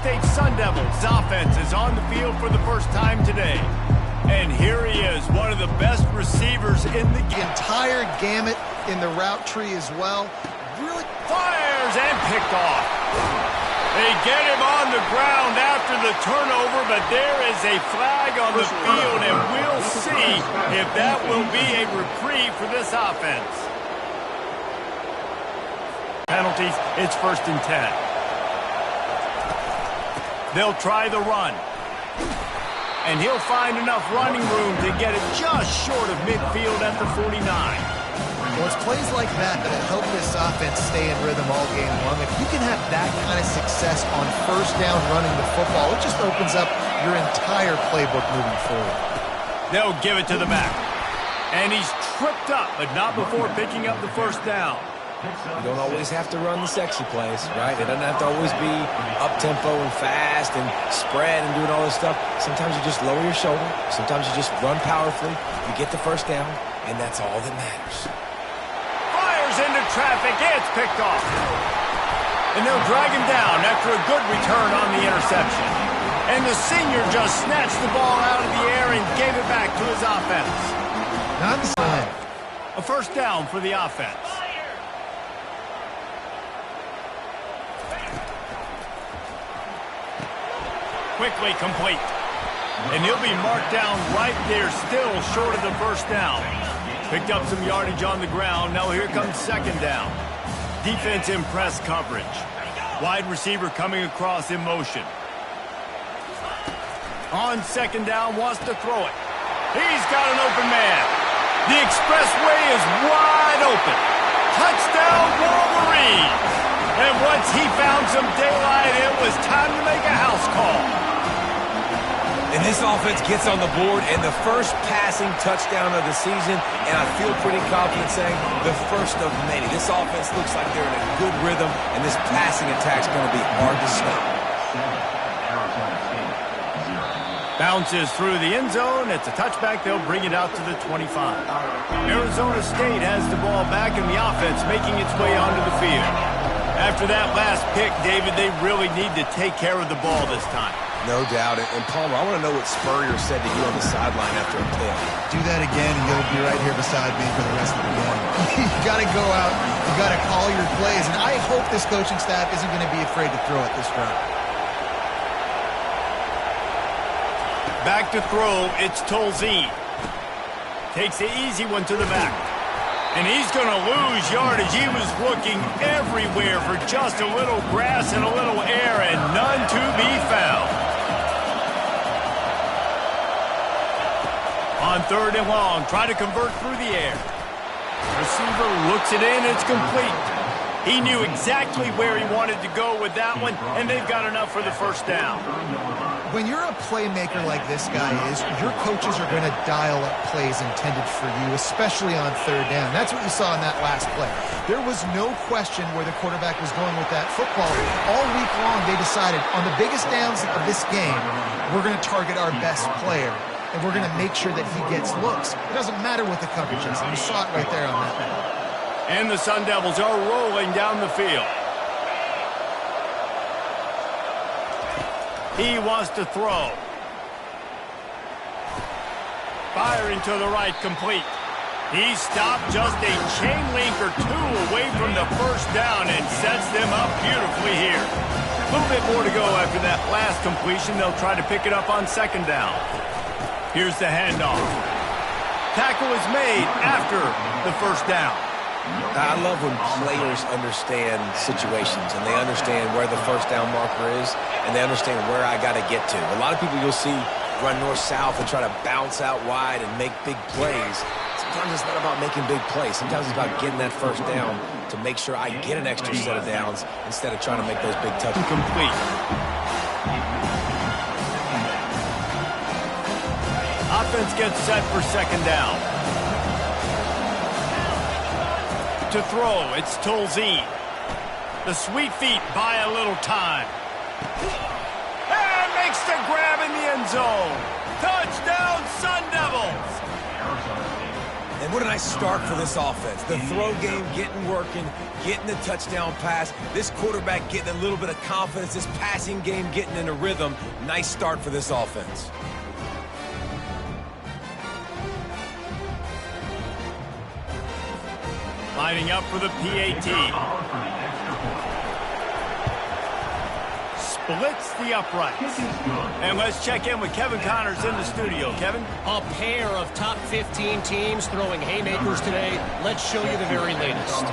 State Sun Devils offense is on the field for the first time today. And here he is, one of the best receivers in the game. Entire gamut in the route tree as well. Really fires and picked off. They get him on the ground after the turnover, but there is a flag on the field, and we'll see if that will be a reprieve for this offense. Penalties, it's 1st and 10. They'll try the run. And he'll find enough running room to get it just short of midfield at the 49. Well, it's plays like that that help this offense stay in rhythm all game long. If you can have that kind of success on 1st down running the football, it just opens up your entire playbook moving forward. They'll give it to the back. And he's tripped up, but not before picking up the 1st down. You don't always have to run the sexy plays, right? It doesn't have to always be up-tempo and fast and spread and doing all this stuff. Sometimes you just lower your shoulder. Sometimes you just run powerfully. You get the 1st down, and that's all that matters. Fires into traffic. It's picked off. And they'll drag him down after a good return on the interception. And the senior just snatched the ball out of the air and gave it back to his offense. Not the sign. A 1st down for the offense. Quickly complete. And he'll be marked down right there, still short of the 1st down. Picked up some yardage on the ground. Now here comes 2nd down. Defense in press coverage. Wide receiver coming across in motion. On 2nd down, wants to throw it. He's got an open man. The expressway is wide open. Touchdown, Wolverines! And once he found some daylight, it was time to make a house call. And this offense gets on the board, and the first passing touchdown of the season, and I feel pretty confident saying the 1st of many. This offense looks like they're in a good rhythm, and this passing attack's going to be hard to stop. Bounces through the end zone. It's a touchback. They'll bring it out to the 25. Arizona State has the ball back, and the offense making its way onto the field. After that last pick, David, they really need to take care of the ball this time. No doubt. And Palmer, I want to know what Spurrier said to you on the sideline after a pick. Do that again, and you'll be right here beside me for the rest of the game. You got to go out. You got to call your plays. And I hope this coaching staff isn't going to be afraid to throw it this round. Back to throw. It's Tolzien. Takes the easy one to the back. And he's going to lose yardage. He was looking everywhere for just a little grass and a little air, and none to be found. On 3rd and long, try to convert through the air. Receiver looks it in, it's complete. He knew exactly where he wanted to go with that one, and they've got enough for the 1st down. When you're a playmaker like this guy is, your coaches are going to dial up plays intended for you, especially on 3rd down. That's what you saw in that last play. There was no question where the quarterback was going with that football. All week long, they decided on the biggest downs of this game, we're going to target our best player, and we're going to make sure that he gets looks. It doesn't matter what the coverage is. You saw it right there on that one. And the Sun Devils are rolling down the field. He wants to throw. Firing to the right, complete. He stopped just a chain link or two away from the 1st down and sets them up beautifully here. A little bit more to go after that last completion. They'll try to pick it up on 2nd down. Here's the handoff. Tackle is made after the 1st down. I love when players understand situations and they understand where the 1st down marker is and they understand where I got to get to. A lot of people you'll see run north-south and try to bounce out wide and make big plays. Sometimes it's not about making big plays. Sometimes it's about getting that 1st down to make sure I get an extra set of downs instead of trying to make those big touches. Complete. Offense gets set for 2nd down. To throw, it's Tolzien. The sweet feet buy a little time. And makes the grab in the end zone. Touchdown, Sun Devils! And what a nice start for this offense. The throw game getting working, getting the touchdown pass. This quarterback getting a little bit of confidence. This passing game getting in a rhythm. Nice start for this offense. Lining up for the PAT. Splits the uprights. And let's check in with Kevin Connors in the studio. Kevin? A pair of top 15 teams throwing haymakers today. Let's show you the very latest.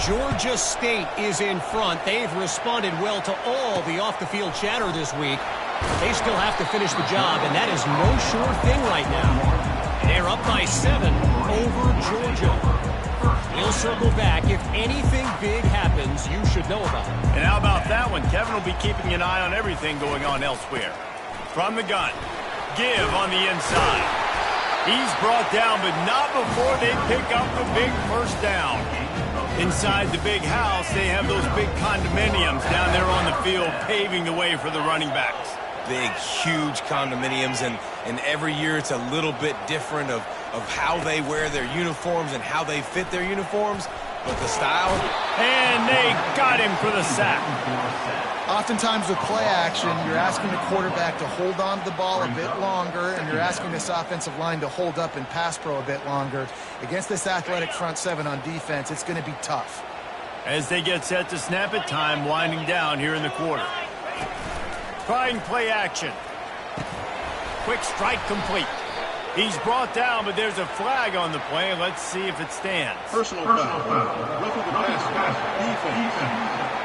Georgia State is in front. They've responded well to all the off-the-field chatter this week. But they still have to finish the job, and that is no sure thing right now. They're up by 7 over Georgia. We'll circle back. If anything big happens, you should know about it. And how about that one? Kevin will be keeping an eye on everything going on elsewhere. From the gun. Give on the inside. He's brought down, but not before they pick up the big first down. Inside the big house, they have those big condominiums down there on the field, paving the way for the running backs. Big, huge condominiums, and every year it's a little bit different of how they wear their uniforms and how they fit their uniforms, but the style. And they got him for the sack. Oftentimes with play action, you're asking the quarterback to hold on to the ball a bit longer, and you're asking this offensive line to hold up in pass pro a bit longer. Against this athletic front seven on defense, it's going to be tough. As they get set to snap it, time winding down here in the quarter. Trying play action. Quick strike complete. He's brought down, but there's a flag on the play. Let's see if it stands. Personal foul. Roughing the pass. Defense.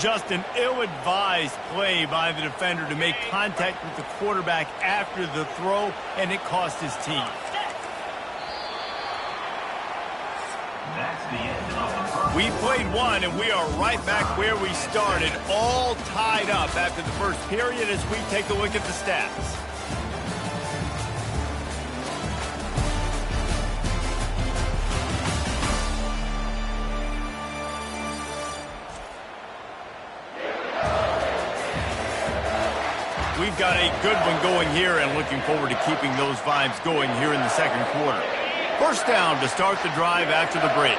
Just an ill-advised play by the defender to make contact with the quarterback after the throw, and it cost his team. We played one, and we are right back where we started, all tied up after the first period as we take a look at the stats. We've got a good one going here and looking forward to keeping those vibes going here in the second quarter. First down to start the drive after the break.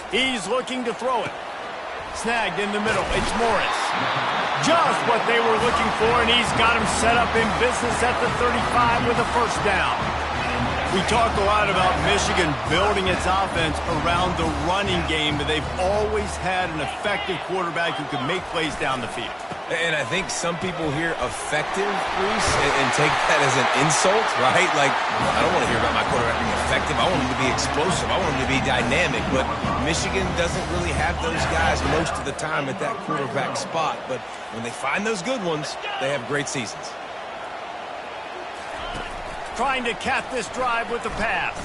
He's looking to throw it. Snagged in the middle. It's Morris. Just what they were looking for, and he's got him set up in business at the 35 with a first down. We talk a lot about Michigan building its offense around the running game, but they've always had an effective quarterback who can make plays down the field. And I think some people hear effective, Reese, and take that as an insult, right? Like, I don't want to hear about my quarterback being effective. I want him to be explosive. I want him to be dynamic. But Michigan doesn't really have those guys most of the time at that quarterback spot. But when they find those good ones, they have great seasons. Trying to cap this drive with the pass.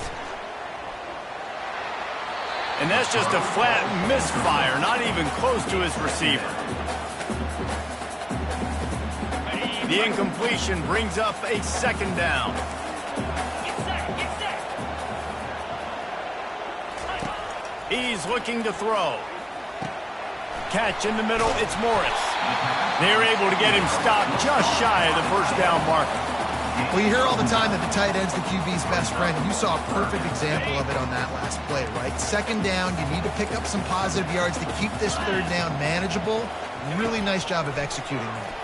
And that's just a flat misfire, not even close to his receiver. The incompletion brings up a second down. He's looking to throw. Catch in the middle, it's Morris. They're able to get him stopped just shy of the first down marker. Well, you hear all the time that the tight end's the QB's best friend, and you saw a perfect example of it on that last play, right? Second down, you need to pick up some positive yards to keep this third down manageable. Really nice job of executing that.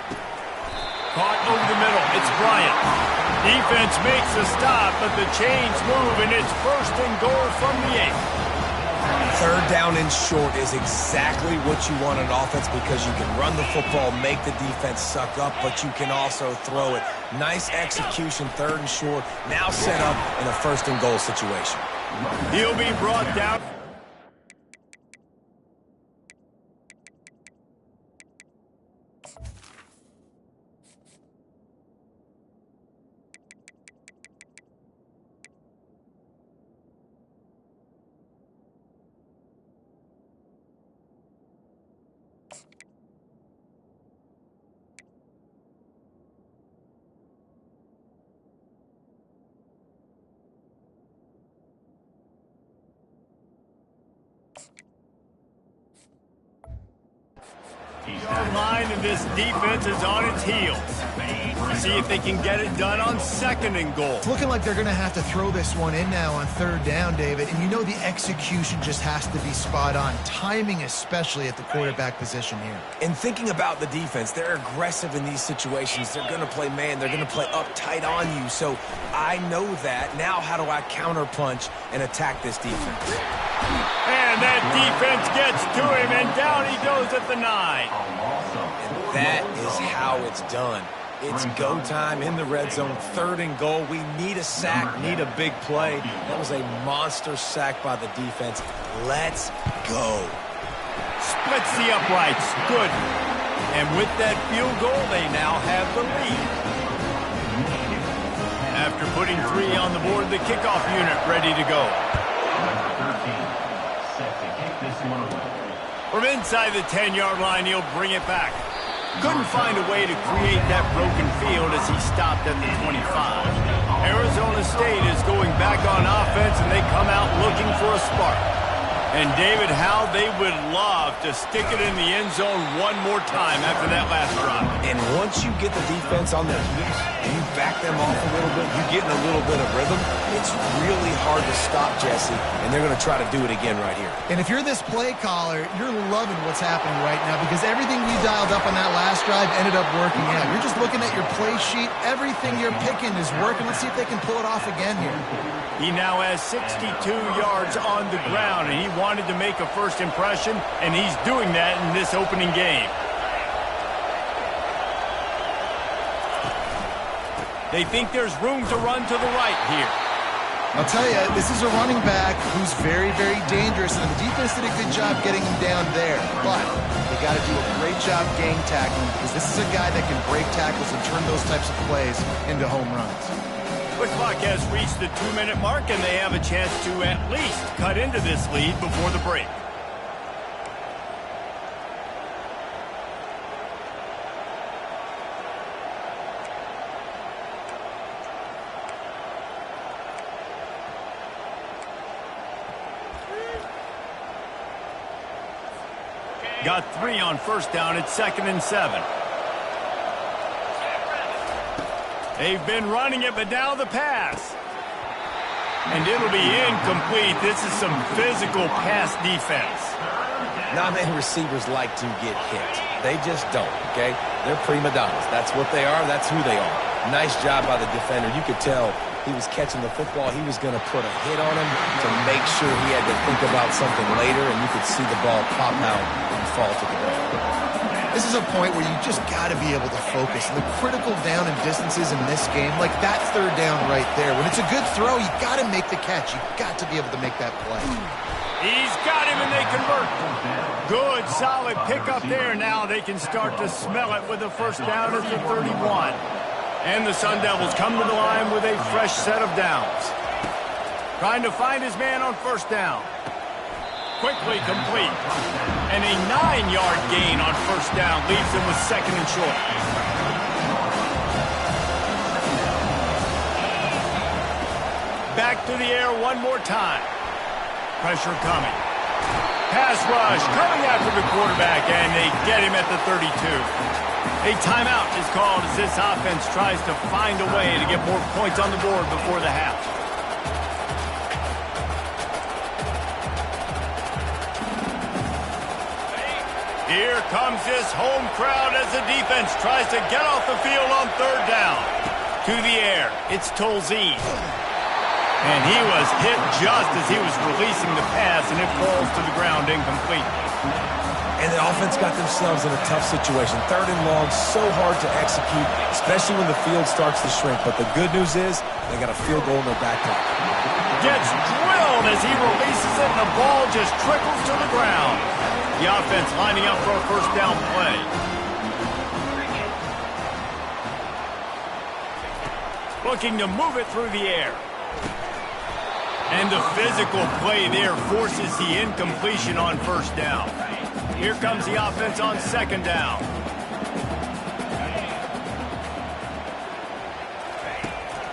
Caught over the middle, it's Bryant. Defense makes a stop, but the chains move, and it's first and goal from the 8. Third down and short is exactly what you want on offense because you can run the football, make the defense suck up, but you can also throw it. Nice execution, third and short, now set up in a first and goal situation. He'll be brought down. and this defense is on its heels. See if they can get it done on 2nd and goal. It's looking like they're going to have to throw this one in now on 3rd down, David. And you know the execution just has to be spot on. Timing especially at the quarterback position here. And thinking about the defense, they're aggressive in these situations. They're going to play man. They're going to play up tight on you. So I know that. Now how do I counterpunch and attack this defense? And that defense gets to him, and down he goes at the 9. And that is how it's done. It's go time in the red zone, 3rd and goal. We need a sack, need a big play. That was a monster sack by the defense. Let's go. Splits the uprights. Good. And with that field goal, they now have the lead. After putting 3 on the board, the kickoff unit ready to go. From inside the 10-yard line, he'll bring it back. Couldn't find a way to create that broken field as he stopped at the 25. Arizona State is going back on offense, and they come out looking for a spark. And, David, how they would love to stick it in the end zone one more time after that last drive. And once you get the defense on their heels and you back them off a little bit, you get in a little bit of rhythm, it's really hard to stop, Jesse, and they're going to try to do it again right here. And if you're this play caller, you're loving what's happening right now because everything you dialed up on that last drive ended up working out. You're just looking at your play sheet. Everything you're picking is working. Let's see if they can pull it off again here. He now has 62 yards on the ground, and he wanted to make a first impression, and he's doing that in this opening game. They think there's room to run to the right here. I'll tell you, this is a running back who's very, very dangerous, and the defense did a good job getting him down there. But they got to do a great job gang tackling because this is a guy that can break tackles and turn those types of plays into home runs. The clock has reached the 2-minute mark, and they have a chance to at least cut into this lead before the break. Got 3 on 1st down at 2nd and 7. They've been running it, but now the pass. And it'll be incomplete. This is some physical pass defense. Not many receivers like to get hit. They just don't, okay? They're prima donnas. That's what they are. That's who they are. Nice job by the defender. You could tell he was catching the football. He was going to put a hit on him to make sure he had to think about something later, and you could see the ball pop out and fall to the ground. This is a point where you just got to be able to focus. The critical down and distances in this game, like that 3rd down right there. When it's a good throw, you got to make the catch. You got to be able to make that play. He's got him, and they convert. Good, solid pickup there. Now they can start to smell it with a 1st down at the 31. And the Sun Devils come to the line with a fresh set of downs. Trying to find his man on 1st down. Quickly complete. And a 9-yard gain on 1st down leaves him with 2nd and short. Back to the air one more time. Pressure coming. Pass rush coming after the quarterback, and they get him at the 32. A timeout is called as this offense tries to find a way to get more points on the board before the half. Here comes this home crowd as the defense tries to get off the field on 3rd down. To the air, it's Tolzien. And he was hit just as he was releasing the pass, and it falls to the ground incomplete. And the offense got themselves in a tough situation. 3rd and long, so hard to execute, especially when the field starts to shrink. But the good news is they got a field goal in their back pocket. Gets drilled as he releases it, and the ball just trickles to the ground. The offense lining up for a 1st down play. Looking to move it through the air. And the physical play there forces the incompletion on 1st down. Here comes the offense on 2nd down.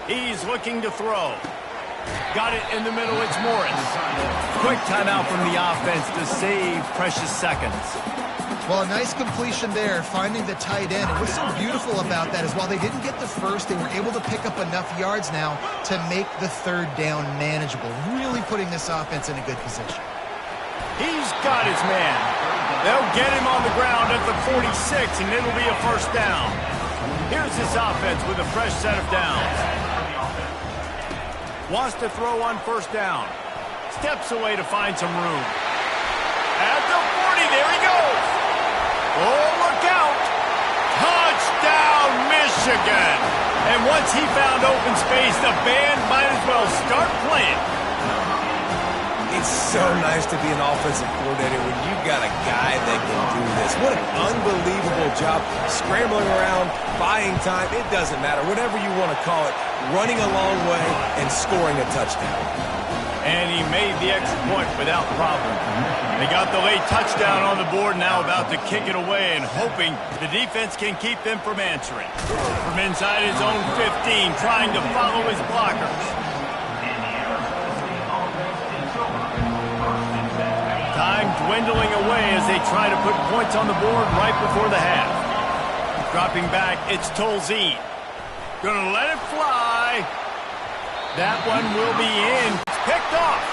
He's looking to throw. Got it in the middle, it's Morris. Quick timeout from the offense to save precious seconds. Well, a nice completion there, finding the tight end. And what's so beautiful about that is while they didn't get the first, they were able to pick up enough yards now to make the third down manageable, really putting this offense in a good position. He's got his man. They'll get him on the ground at the 46, and it'll be a first down. Here's this offense with a fresh set of downs. Wants to throw on first down. Steps away to find some room. At the 40, there he goes. Oh, look out. Touchdown, Michigan. And once he found open space, the band might as well start playing. It's so nice to be an offensive coordinator when you've got a guy that can do this. What an unbelievable job. Scrambling around, buying time, it doesn't matter. Whatever you want to call it, running a long way and scoring a touchdown. And he made the extra point without problem. They got the late touchdown on the board, now about to kick it away and hoping the defense can keep them from answering. From inside his own 15, trying to follow his blockers. Time dwindling away as they try to put points on the board right before the half. Dropping back, it's Tolzien. Gonna let it fly. That one will be in. It's picked off.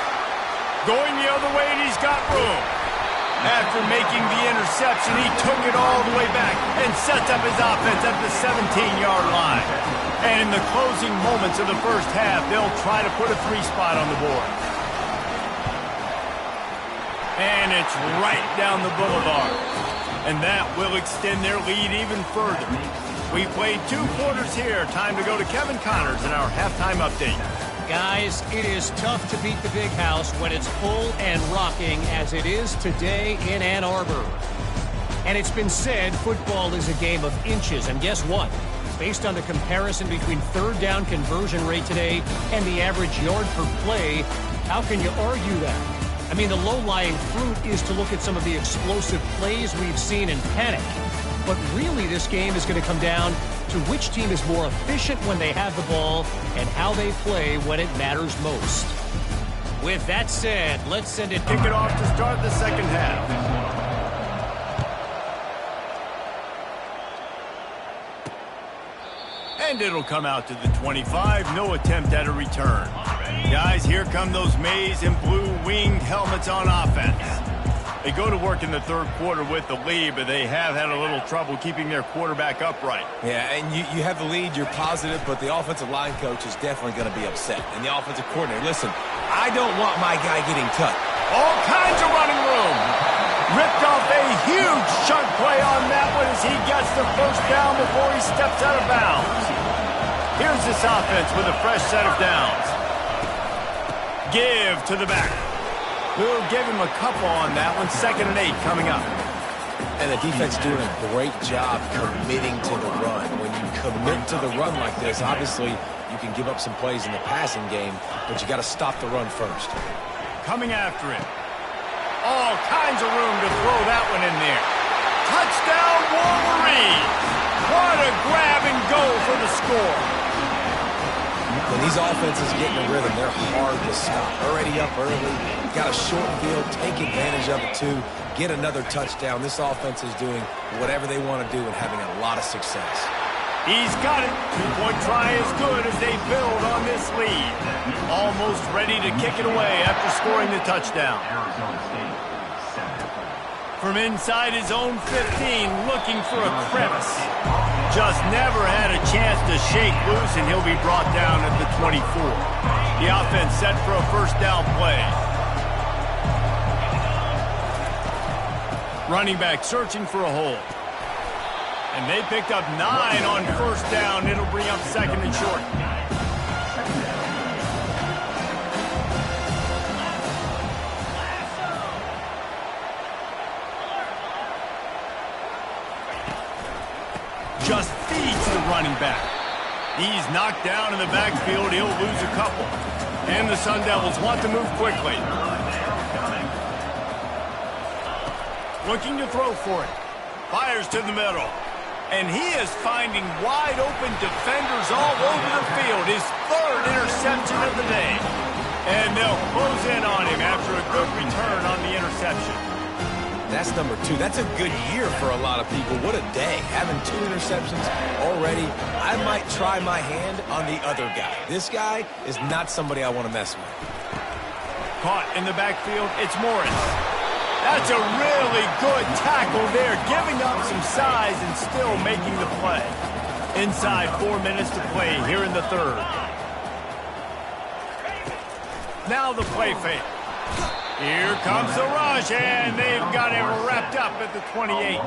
Going the other way, and he's got room. After making the interception, he took it all the way back and sets up his offense at the 17-yard line. And in the closing moments of the first half, they'll try to put a 3-spot on the board. And it's right down the boulevard. And that will extend their lead even further. We played 2 quarters here. Time to go to Kevin Connors in our halftime update. Guys, it is tough to beat the Big House when it's full and rocking as it is today in Ann Arbor. And it's been said football is a game of inches. And guess what? Based on the comparison between third down conversion rate today and the average yard per play, how can you argue that? I mean, the low-lying fruit is to look at some of the explosive plays we've seen in panic. But really, this game is going to come down to which team is more efficient when they have the ball and how they play when it matters most. With that said, let's send it. Kick it off to start the second half. And it'll come out to the 25. No attempt at a return. Guys, here come those maize and blue winged helmets on offense. They go to work in the third quarter with the lead, but they have had a little trouble keeping their quarterback upright. Yeah, and you have the lead, you're positive, but the offensive line coach is definitely going to be upset. And the offensive coordinator, listen, I don't want my guy getting cut. All kinds of running room. Ripped off a huge chunk play on that one as he gets the first down before he steps out of bounds. Here's this offense with a fresh set of downs. Give to the back. We'll give him a couple on that one. 2nd and 8 coming up. And the defense doing a great job committing to the run. When you commit to the run like this, obviously you can give up some plays in the passing game, but you got to stop the run first. Coming after it. All kinds of room to throw that one in there. Touchdown, Wolverines! What a grab and go for the score. When these offenses get in a rhythm, they're hard to stop. Already up early, got a short field, take advantage of it too, get another touchdown. This offense is doing whatever they want to do and having a lot of success. He's got it. 2-point try is good as they build on this lead. Almost ready to kick it away after scoring the touchdown. From inside his own 15, looking for a crevice. Just never had a chance to shake loose, and he'll be brought down at the 24. The offense set for a first down play. Running back searching for a hole. And they picked up 9 on first down. It'll bring up 2nd and short. Just feeds the running back. He's knocked down in the backfield. He'll lose a couple. And the Sun Devils want to move quickly. Looking to throw for it. Fires to the middle. And he is finding wide open defenders all over the field. His 3rd interception of the day. And they'll close in on him after a good return on the interception. That's number 2. That's a good year for a lot of people. What a day. Having 2 interceptions already. I might try my hand on the other guy. This guy is not somebody I want to mess with. Caught in the backfield, it's Morris. That's a really good tackle there, giving up some size and still making the play. Inside 4 minutes to play here in the third. Now the play fake. Here comes the rush, and they've got it wrapped up at the 28.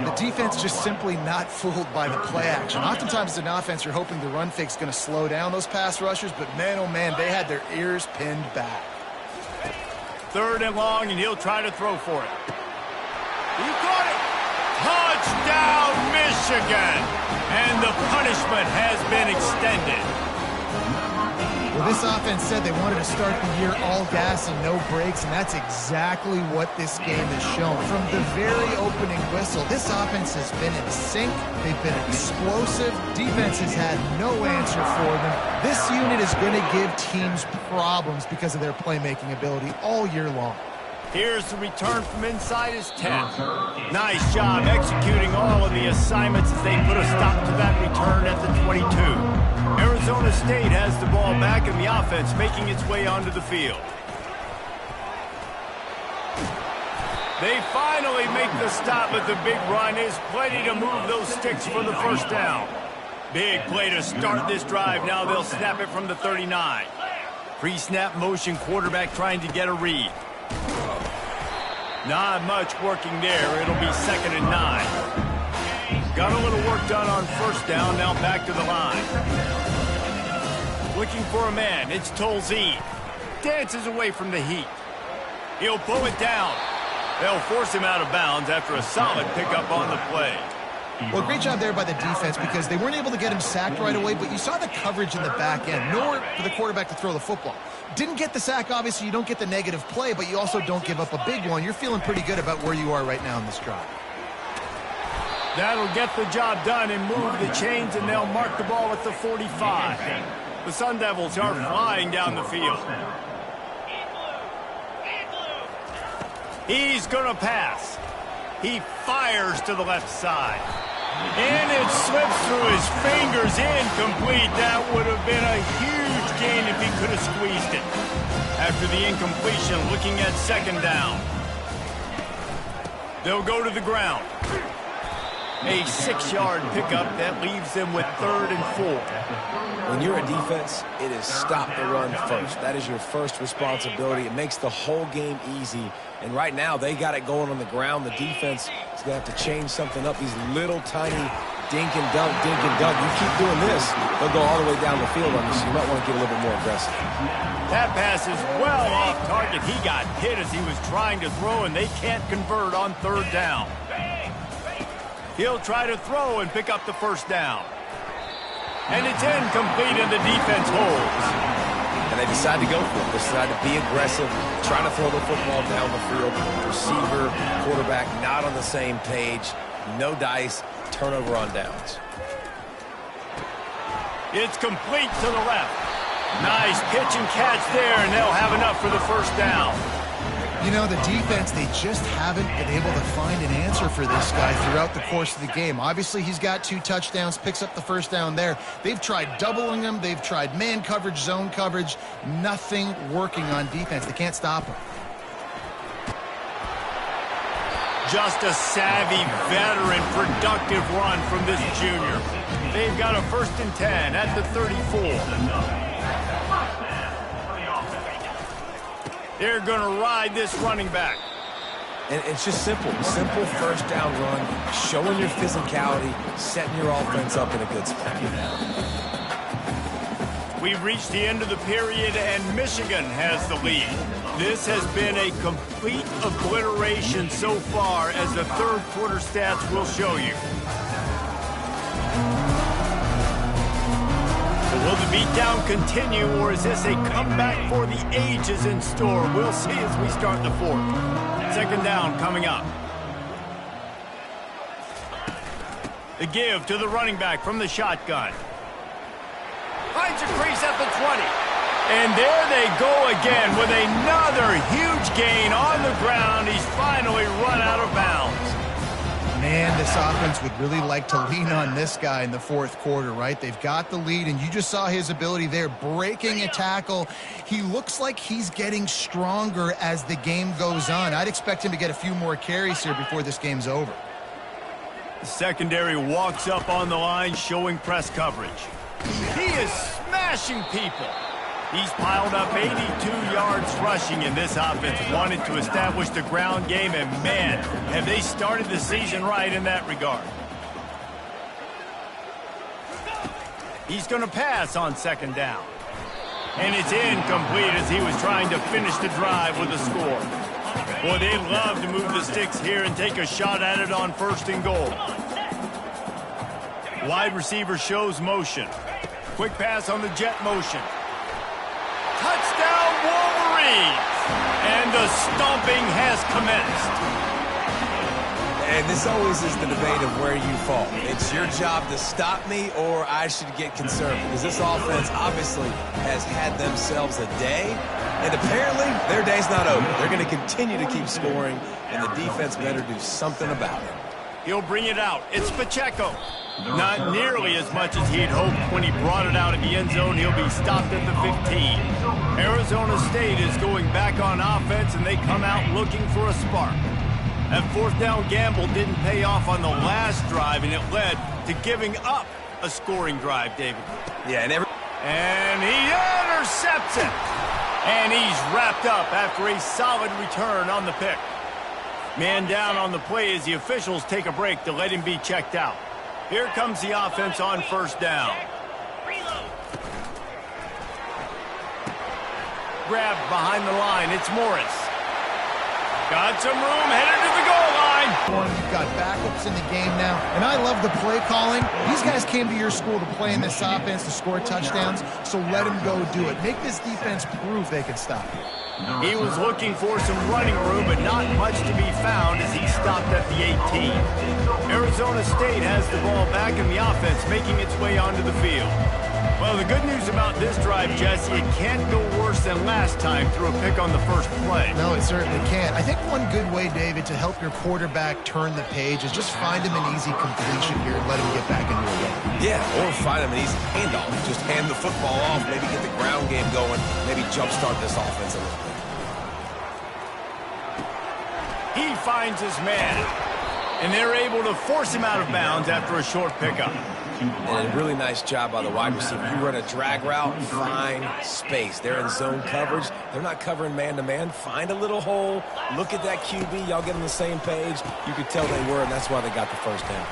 The defense just simply not fooled by the play action. Oftentimes as an offense, you're hoping the run fake's going to slow down those pass rushers, but man, oh man, they had their ears pinned back. 3rd and long, and he'll try to throw for it. He caught it! Touchdown, Michigan! And the punishment has been extended. Well, this offense said they wanted to start the year all gas and no brakes, and that's exactly what this game has shown. From the very opening whistle, this offense has been in sync. They've been explosive. Defense has had no answer for them. This unit is going to give teams problems because of their playmaking ability all year long. Here's the return from inside his 10. Nice job executing all of the assignments as they put a stop to that return at the 22. Arizona State has the ball back and the offense making its way onto the field. They finally make the stop, but the big run is plenty to move those sticks for the first down. Big play to start this drive. Now they'll snap it from the 39. Pre-snap motion, quarterback trying to get a read. Not much working there. It'll be 2nd and 9. Got a little work done on first down. Now back to the line. Looking for a man. It's Tolzien. Dances away from the heat. He'll pull it down. They'll force him out of bounds after a solid pickup on the play. Well, great job there by the defense because they weren't able to get him sacked right away, but you saw the coverage in the back end. Nowhere for the quarterback to throw the football. Didn't get the sack, obviously. You don't get the negative play, but you also don't give up a big one. You're feeling pretty good about where you are right now in this drive. That'll get the job done and move the chains, and they'll mark the ball at the 45. The Sun Devils are flying down the field. He's going to pass. He fires to the left side. And it slips through his fingers, incomplete. That would have been a huge gain if he could have squeezed it. After the incompletion, looking at 2nd down. They'll go to the ground. A 6-yard pickup that leaves them with 3rd and 4. When you're a defense, it is stop the run first. That is your first responsibility. It makes the whole game easy. And right now, they got it going on the ground. The defense is going to have to change something up. These little tiny dink and dunk, dink and dunk. You keep doing this, they'll go all the way down the field on you, so you might want to get a little bit more aggressive. That pass is well off target. He got hit as he was trying to throw, and they can't convert on 3rd down. He'll try to throw and pick up the first down. And it's incomplete, and the defense holds. And they decide to go for it. They decide to be aggressive, trying to throw the football down the field. Receiver, quarterback, not on the same page. No dice, turnover on downs. It's complete to the left. Nice pitch and catch there, and they'll have enough for the first down. You know, the defense, they just haven't been able to find an answer for this guy throughout the course of the game. Obviously, he's got 2 touchdowns, picks up the first down there. They've tried doubling him. They've tried man coverage, zone coverage. Nothing working on defense. They can't stop him. Just a savvy, veteran, productive run from this junior. They've got a 1st and 10 at the 34. They're going to ride this running back. And it's just simple. Simple first down run, showing your physicality, setting your offense up in a good spot. We've reached the end of the period, and Michigan has the lead. This has been a complete obliteration so far, as the 3rd quarter stats will show you. Will the beatdown continue, or is this a comeback for the ages in store? We'll see as we start the 4th. 2nd down coming up. The give to the running back from the shotgun. Finds a crease at the 20. And there they go again with another huge gain on the ground. He's finally run out of bounds. Man, this offense would really like to lean on this guy in the fourth quarter, right? They've got the lead, and you just saw his ability there, breaking a tackle. He looks like he's getting stronger as the game goes on. I'd expect him to get a few more carries here before this game's over. The secondary walks up on the line, showing press coverage. He is smashing people. He's piled up 82 yards rushing, and this offense wanted to establish the ground game, and man, have they started the season right in that regard. He's going to pass on second down. And it's incomplete as he was trying to finish the drive with a score. Boy, they'd love to move the sticks here and take a shot at it on first and goal. Wide receiver shows motion. Quick pass on the jet motion. Touchdown, Wolverines! And the stomping has commenced. And this always is the debate of where you fall. It's your job to stop me, or I should get concerned, because this offense obviously has had themselves a day, and apparently their day's not over. They're going to continue to keep scoring, and the defense better do something about it. He'll bring it out. It's Pacheco. Not nearly as much as he'd hoped when he brought it out of the end zone. He'll be stopped at the 15. Arizona State is going back on offense, and they come out looking for a spark. That fourth down gamble didn't pay off on the last drive, and it led to giving up a scoring drive, David. Yeah, and he intercepts it. And he's wrapped up after a solid return on the pick. Man down on the play as the officials take a break to let him be checked out. Here comes the offense on first down. Grabbed behind the line. It's Morris. Got some room, headed to the goal line. You've got backups in the game now, and I love the play calling. These guys came to your school to play in this offense to score touchdowns, so let them go do it. Make this defense prove they can stop you. He was looking for some running room, but not much to be found as he stopped at the 18. Arizona State has the ball back in the offense, making its way onto the field. Well, the good news about this drive, Jesse, it can't go worse than last time through a pick on the first play. No, it certainly can't. I think one good way, David, to help your quarterback turn the page is just find him an easy completion here and let him get back into a game. Yeah, or find him an easy handoff. Just hand the football off, maybe get the ground game going, maybe jumpstart this offense a little bit. He finds his man, and they're able to force him out of bounds after a short pickup. And a really nice job by the wide receiver. You run a drag route, find space. They're in zone coverage. They're not covering man-to-man. Find a little hole. Look at that QB. Y'all get on the same page. You could tell they were, and that's why they got the first down.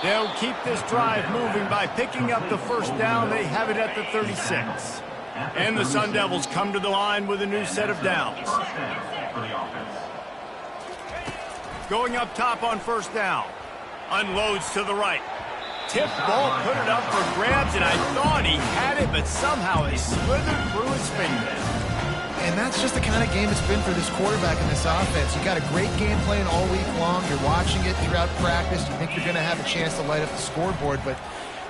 They'll keep this drive moving by picking up the first down. They have it at the 36. And the Sun Devils come to the line with a new set of downs. Going up top on first down. Unloads to the right. Tip ball, put it up for grabs, and I thought he had it, but somehow it slithered through his fingers. And that's just the kind of game it's been for this quarterback in this offense. You got a great game plan all week long. You're watching it throughout practice. You think you're going to have a chance to light up the scoreboard, but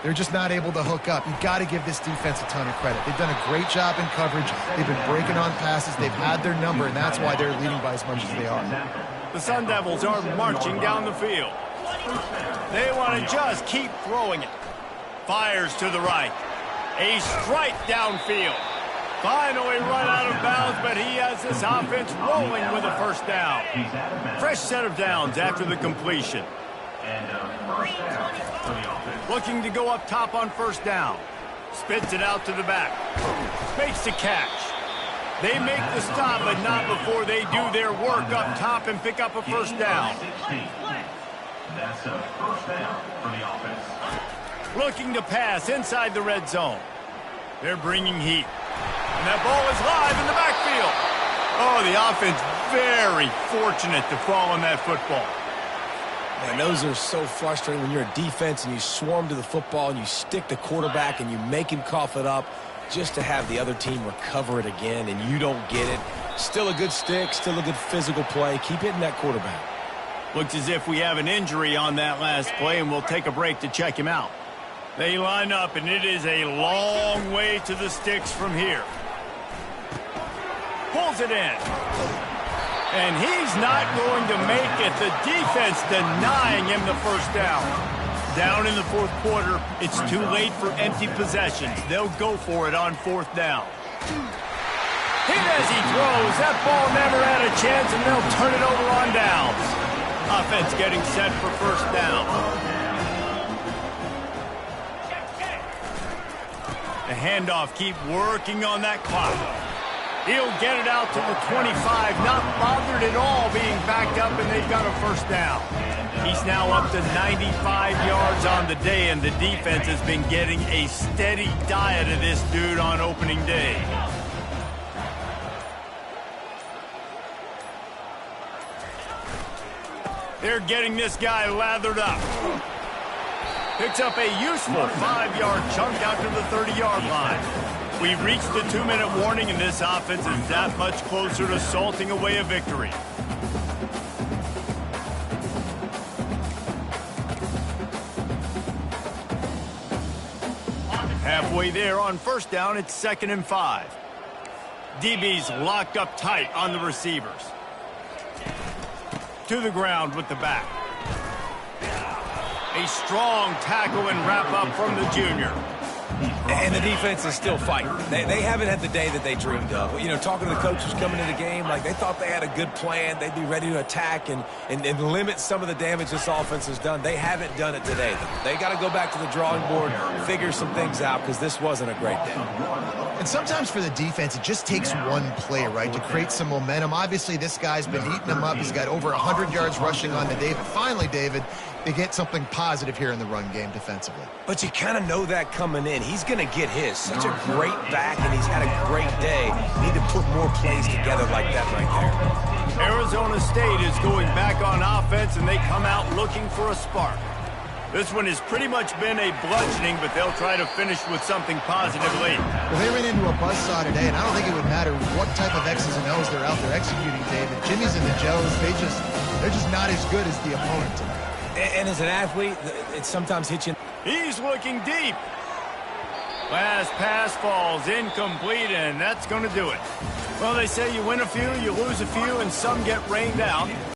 they're just not able to hook up. You've got to give this defense a ton of credit. They've done a great job in coverage. They've been breaking on passes. They've had their number, and that's why they're leading by as much as they are. The Sun Devils are marching down the field. They want to just keep throwing it. Fires to the right. A strike downfield. Finally run out of bounds, but he has this offense rolling with a first down. Fresh set of downs after the completion. Looking to go up top on first down. Spits it out to the back. Makes the catch. They make the stop, but not before they do their work up top and pick up a first down. That's a first down for the offense. Looking to pass inside the red zone. They're bringing heat. And that ball is live in the backfield. Oh, the offense very fortunate to fall on that football. Man, those are so frustrating when you're a defense and you swarm to the football and you stick the quarterback and you make him cough it up just to have the other team recover it again and you don't get it. Still a good stick, still a good physical play. Keep hitting that quarterback. Looks as if we have an injury on that last play, and we'll take a break to check him out. They line up, and it is a long way to the sticks from here. Pulls it in. And he's not going to make it. The defense denying him the first down. Down in the fourth quarter, it's too late for empty possessions. They'll go for it on fourth down. Hit as he throws. That ball never had a chance, and they'll turn it over on downs. Offense getting set for first down. The handoff, keep working on that clock. He'll get it out to the 25, not bothered at all being backed up, and they've got a first down. He's now up to 95 yards on the day, and the defense has been getting a steady diet of this dude on opening day. They're getting this guy lathered up. Picks up a useful 5-yard chunk out to the 30-yard line. We've reached the 2-minute warning, and this offense is that much closer to salting away a victory. Halfway there on first down, it's 2nd and 5. DB's locked up tight on the receivers. To the ground with the back. A strong tackle and wrap-up from the junior. And the defense is still fighting. They haven't had the day that they dreamed of. You know, talking to the coaches coming into the game, like they thought they had a good plan. They'd be ready to attack and limit some of the damage this offense has done. They haven't done it today. They got to go back to the drawing board, figure some things out, because this wasn't a great day. And sometimes for the defense, it just takes one play, right, to create some momentum. Obviously, this guy's been eating them up. He's got over 100 yards rushing on the day. But finally, David, they get something positive here in the run game defensively. But you kind of know that coming in. He's going to get his. Such a great back, and he's had a great day. Need to put more plays together like that right there. Arizona State is going back on offense, and they come out looking for a spark. This one has pretty much been a bludgeoning, but they'll try to finish with something positive late. Well, they ran into a buzzsaw today, and I don't think it would matter what type of X's and O's they're out there executing, David. Jimmy's and the Joes, they're just not as good as the opponent tonight. And as an athlete, it sometimes hits you. He's looking deep. Last pass falls incomplete, and that's going to do it. Well, they say you win a few, you lose a few, and some get rained out.